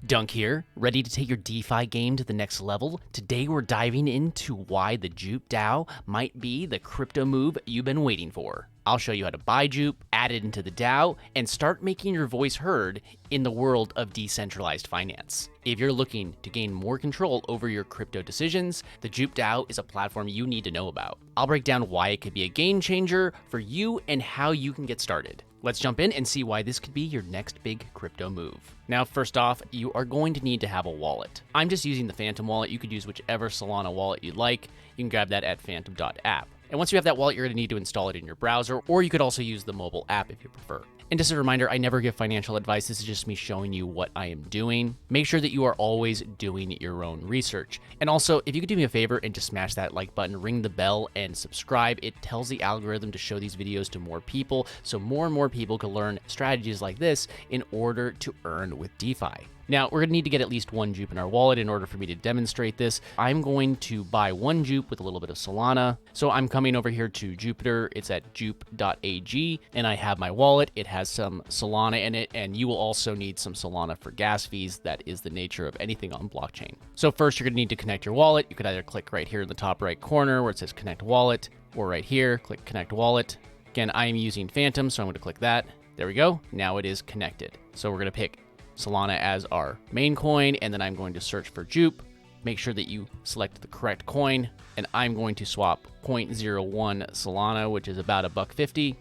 Dunk here, ready to take your DeFi game to the next level? Today we're diving into why the JUP DAO might be the crypto move you've been waiting for. I'll show you how to buy JUP, add it into the DAO, and start making your voice heard in the world of decentralized finance. If you're looking to gain more control over your crypto decisions, the JUP DAO is a platform you need to know about. I'll break down why it could be a game changer for you and how you can get started. Let's jump in and see why this could be your next big crypto move. Now, first off, you are going to need to have a wallet. I'm just using the Phantom wallet. You could use whichever Solana wallet you'd like. You can grab that at phantom.app. And once you have that wallet, you're going to need to install it in your browser, or you could also use the mobile app if you prefer. And just a reminder, I never give financial advice. This is just me showing you what I am doing. Make sure that you are always doing your own research. And also, if you could do me a favor and just smash that like button, ring the bell, and subscribe, it tells the algorithm to show these videos to more people, so more and more people can learn strategies like this in order to earn with DeFi. Now, we're going to need to get at least one JUP in our wallet in order for me to demonstrate this. I'm going to buy one JUP with a little bit of Solana. So I'm coming over here to Jupiter. It's at jup.ag, and I have my wallet. It has some Solana in it, and you will also need some Solana for gas fees. That is the nature of anything on blockchain. So first, you're going to need to connect your wallet. You could either click right here in the top right corner where it says Connect Wallet, or right here, click Connect Wallet. Again, I am using Phantom, so I'm going to click that. There we go. Now it is connected. So we're going to pick Solana as our main coin, and then I'm going to search for JUP. Make sure that you select the correct coin, and I'm going to swap 0.01 Solana, which is about $1.50,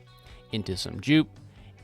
into some JUP.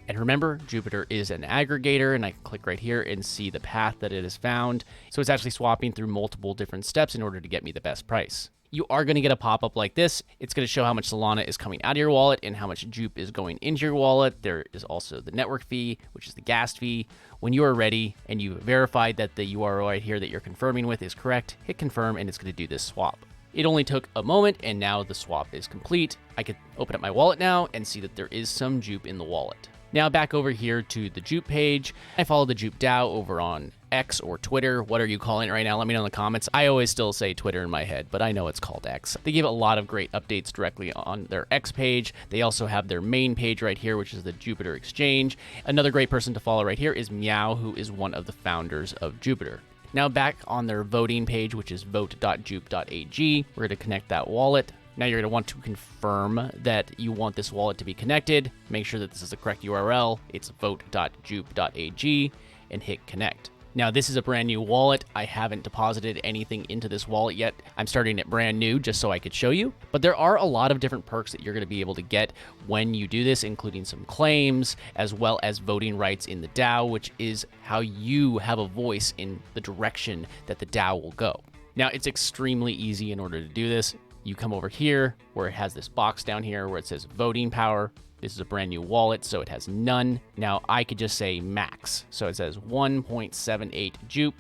And remember, Jupiter is an aggregator, and I can click right here and see the path that it has found. So it's actually swapping through multiple different steps in order to get me the best price. You are going to get a pop-up like this. It's going to show how much Solana is coming out of your wallet and how much JUP is going into your wallet. There is also the network fee, which is the gas fee. When you are ready and you verified that the URL right here that you're confirming with is correct, hit confirm, and it's going to do this swap. It only took a moment, and now the swap is complete. I could open up my wallet now and see that there is some JUP in the wallet. Now back over here to the JUP page. I follow the JUP DAO over on X or Twitter. What are you calling it right now? Let me know in the comments. I always still say Twitter in my head, but I know it's called X. They give a lot of great updates directly on their X page. They also have their main page right here, which is the Jupiter Exchange. Another great person to follow right here is Meow, who is one of the founders of Jupiter. Now back on their voting page, which is vote.jup.ag, we're going to connect that wallet. Now you're going to want to confirm that you want this wallet to be connected. Make sure that this is the correct URL. It's vote.jup.ag, and hit connect. Now this is a brand new wallet. I haven't deposited anything into this wallet yet. I'm starting it brand new just so I could show you. But there are a lot of different perks that you're going to be able to get when you do this, including some claims, as well as voting rights in the DAO, which is how you have a voice in the direction that the DAO will go. Now it's extremely easy in order to do this. You come over here where it has this box down here where it says voting power. This is a brand new wallet, so it has none. Now I could just say max. So it says 1.78 JUP,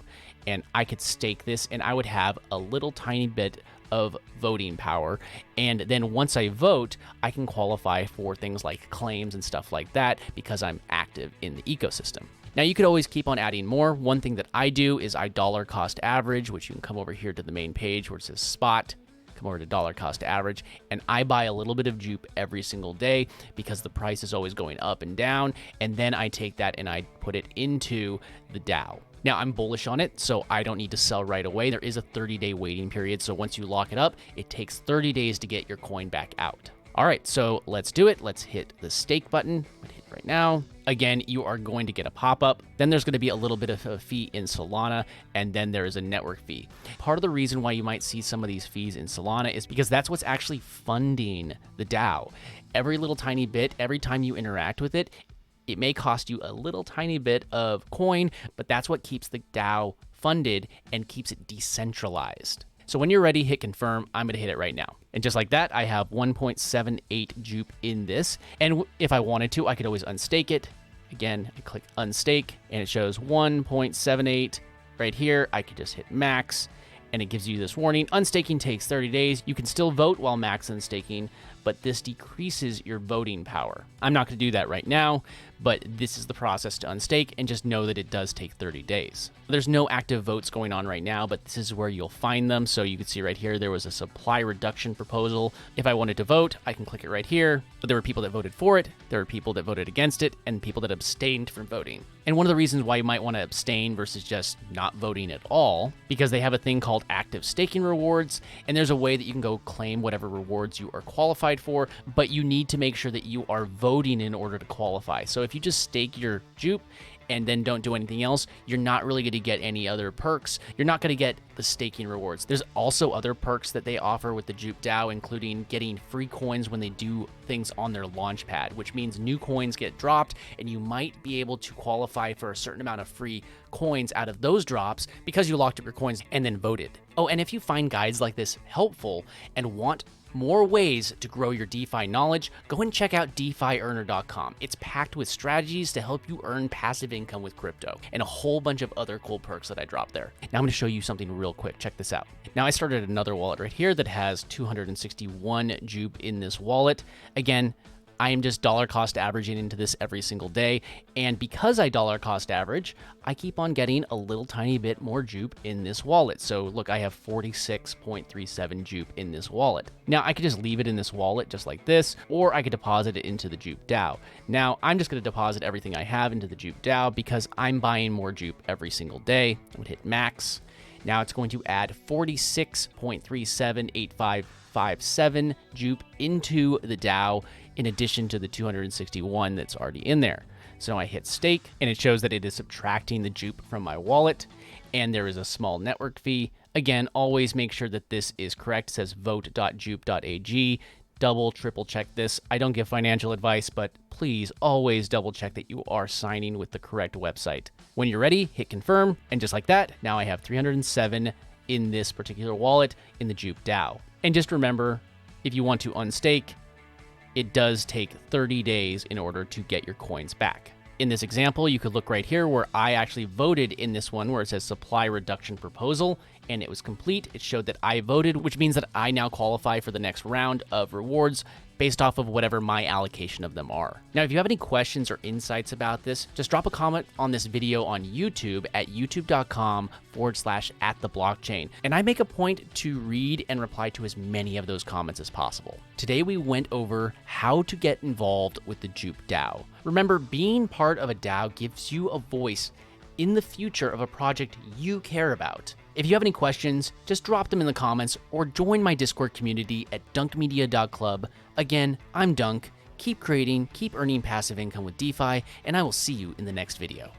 and I could stake this, and I would have a little tiny bit of voting power. And then once I vote, I can qualify for things like claims and stuff like that because I'm active in the ecosystem. Now you could always keep on adding more. One thing that I do is I dollar cost average, which you can come over here to the main page where it says spot. Come over to dollar cost average, and I buy a little bit of JUP every single day because the price is always going up and down, and then I take that and I put it into the DAO. Now I'm bullish on it, so I don't need to sell right away. There is a 30-day waiting period, so once you lock it up, it takes 30 days to get your coin back out. All right, so let's do it. Let's hit the stake button. I'm gonna hit right now. Again, you are going to get a pop-up. Then there's going to be a little bit of a fee in Solana, and then there is a network fee. Part of the reason why you might see some of these fees in Solana is because that's what's actually funding the DAO. Every little tiny bit, every time you interact with it, it may cost you a little tiny bit of coin, but that's what keeps the DAO funded and keeps it decentralized. So when you're ready, hit confirm. I'm going to hit it right now. And just like that, I have 1.78 JUP in this. And if I wanted to, I could always unstake it. Again, I click unstake, and it shows 1.78 right here. I could just hit max, and it gives you this warning. Unstaking takes 30 days. You can still vote while max unstaking, but this decreases your voting power. I'm not going to do that right now, but this is the process to unstake, and just know that it does take 30 days. There's no active votes going on right now, but this is where you'll find them. So you can see right here, there was a supply reduction proposal. If I wanted to vote, I can click it right here. But there were people that voted for it, there were people that voted against it, and people that abstained from voting. And one of the reasons why you might want to abstain versus just not voting at all, because they have a thing called active staking rewards, and there's a way that you can go claim whatever rewards you are qualified for, but you need to make sure that you are voting in order to qualify. So if you just stake your JUP and then don't do anything else, you're not really going to get any other perks. You're not going to get the staking rewards. There's also other perks that they offer with the JUP DAO, including getting free coins when they do things on their launch pad, which means new coins get dropped and you might be able to qualify for a certain amount of free coins out of those drops because you locked up your coins and then voted. Oh, and if you find guides like this helpful and want more ways to grow your DeFi knowledge, go and check out DeFiEarner.com. It's packed with strategies to help you earn passive income with crypto and a whole bunch of other cool perks that I dropped there. Now I'm going to show you something real quick. Check this out. Now I started another wallet right here that has 261 JUP in this wallet. Again, I am just dollar cost averaging into this every single day. And because I dollar cost average, I keep on getting a little tiny bit more JUP in this wallet. So look, I have 46.37 JUP in this wallet. Now I could just leave it in this wallet just like this, or I could deposit it into the JUP DAO. Now I'm just going to deposit everything I have into the JUP DAO because I'm buying more JUP every single day. I'm going to hit max. Now it's going to add 46.378557 JUP into the DAO in addition to the 261 that's already in there. So I hit stake and it shows that it is subtracting the JUP from my wallet and there is a small network fee. Again, always make sure that this is correct. It says vote.jup.ag. Double, triple check this. I don't give financial advice, but please always double check that you are signing with the correct website. When you're ready, hit confirm. And just like that, now I have 307 in this particular wallet in the JUP DAO. And just remember, if you want to unstake, it does take 30 days in order to get your coins back. In this example, you could look right here where I actually voted in this one where it says supply reduction proposal and it was complete. It showed that I voted, which means that I now qualify for the next round of rewards based off of whatever my allocation of them are. Now, if you have any questions or insights about this, just drop a comment on this video on YouTube at youtube.com/@theblockchain. And I make a point to read and reply to as many of those comments as possible. Today, we went over how to get involved with the JUP DAO. Remember, being part of a DAO gives you a voice in the future of a project you care about. If you have any questions, just drop them in the comments or join my Discord community at dunkmedia.club. Again, I'm Dunk. Keep creating, keep earning passive income with DeFi, and I will see you in the next video.